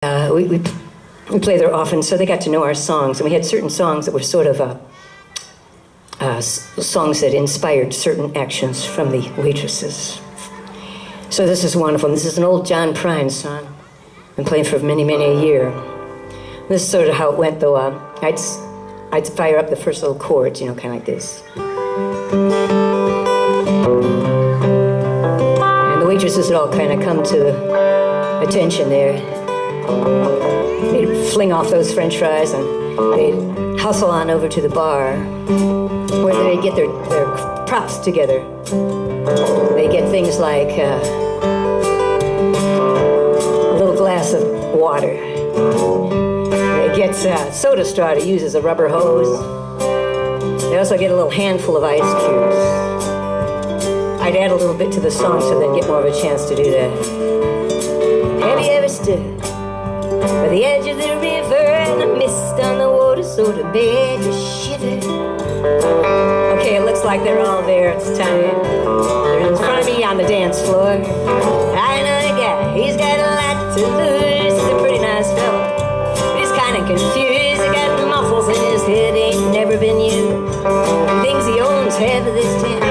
We play there often, so they got to know our songs. And we had certain songs that were sort of songs that inspired certain actions from the waitresses. So this is one of them. This is an old John Prine song. Been playing for many, many a year. This is sort of how it went, though. I'd fire up the first little chords, kind of like this. And the waitresses would all kind of come to attention there. They'd fling off those French fries and they'd hustle on over to the bar where they'd get their props together. They get things like a little glass of water. They get soda straw to use as a rubber hose. They also get a little handful of ice cubes. I'd add a little bit to the song so they'd get more of a chance to do that. Have you ever stood by the edge of the river and the mist on the water sort of made you shiver? Okay, it looks like they're all there. It's time. They're in front of me on the dance floor. I know the guy, he's got a lot to lose. He's a pretty nice fella. He's kind of confused. He got muscles in his head, ain't never been used. The things he owns half of this town.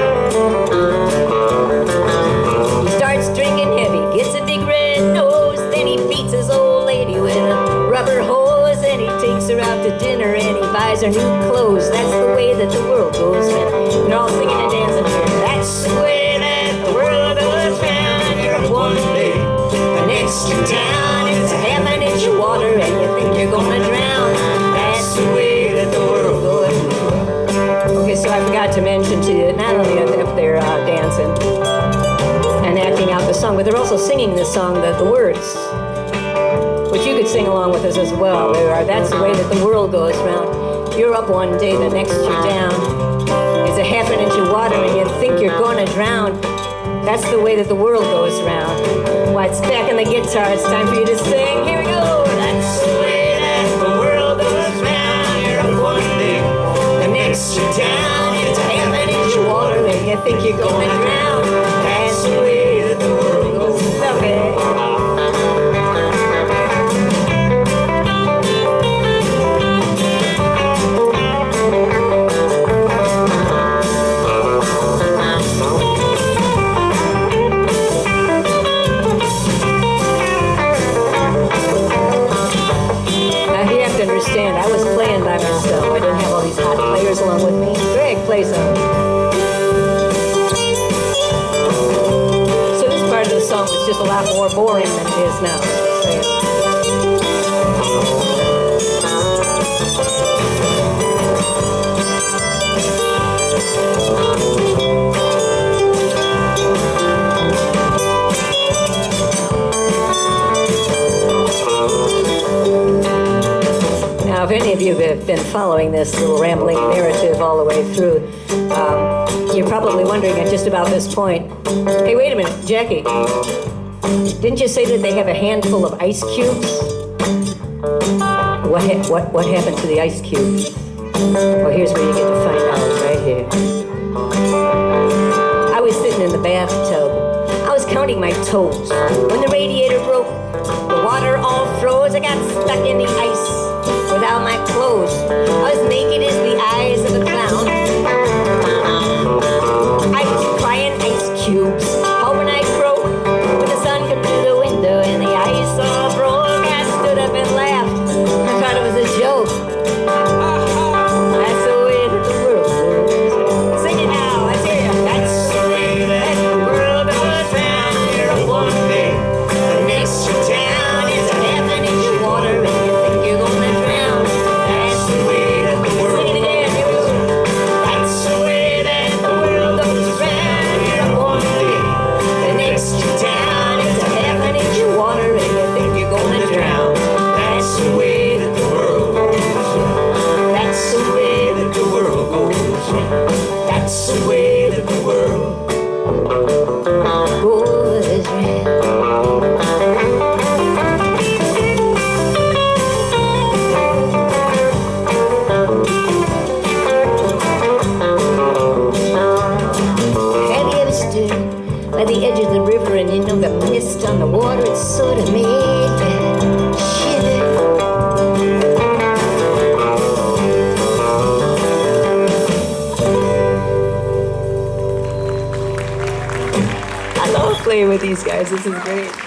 He starts drinking heavy, gets a big red nose, then he beats his old lady with a rubber hose, and he takes her out to dinner and he buys her new clothes. That's the way that the world goes round. They're all singing and dancing here. That's the way that the world goes round. You're up one day, the next you're down. It's a half an inch of water and you think you're gonna drown. That's the way that the world goes round. Okay, so I forgot to mention to you, not only if they're dancing and acting out the song, but they're also singing this song, the words, which you could sing along with us as well. That's the way that the world goes round. You're up one day, the next you're down. It's a half an inch of water and you think you're gonna drown. That's the way that the world goes round. Why, it's back in the guitar. It's time for you to sing. Here we go. That's the way that the world goes round. You're up one day, the next you're down. It's a half an inch of water and you think you're gonna drown. That's the way that the world goes round. Okay. I was playing by myself. I didn't have all these hot players along with me. Greg, play some. So this part of the song was just a lot more boring than it is now. Now, if any of you have been following this little rambling narrative all the way through, you're probably wondering at just about this point, hey, wait a minute, Jackie, didn't you say that they have a handful of ice cubes? What happened to the ice cubes? Well, here's where you get to find out, right here. I was sitting in the bathtub. I was counting my toes. When the radiator broke, the water all froze. I got stuck in the ice without my clothes. I was naked as the eyes of a clown. I was crying ice cubes, hoping I'd croak when the sun came through the window and the ice all broke. I stood up and laughed. I thought it was a joke. That's the way that the world goes. Sing it now, let's hear you. That's the way that the world goes round. You're up one day, the next you're down. It's a half an inch of water and you think playing with these guys. This is great.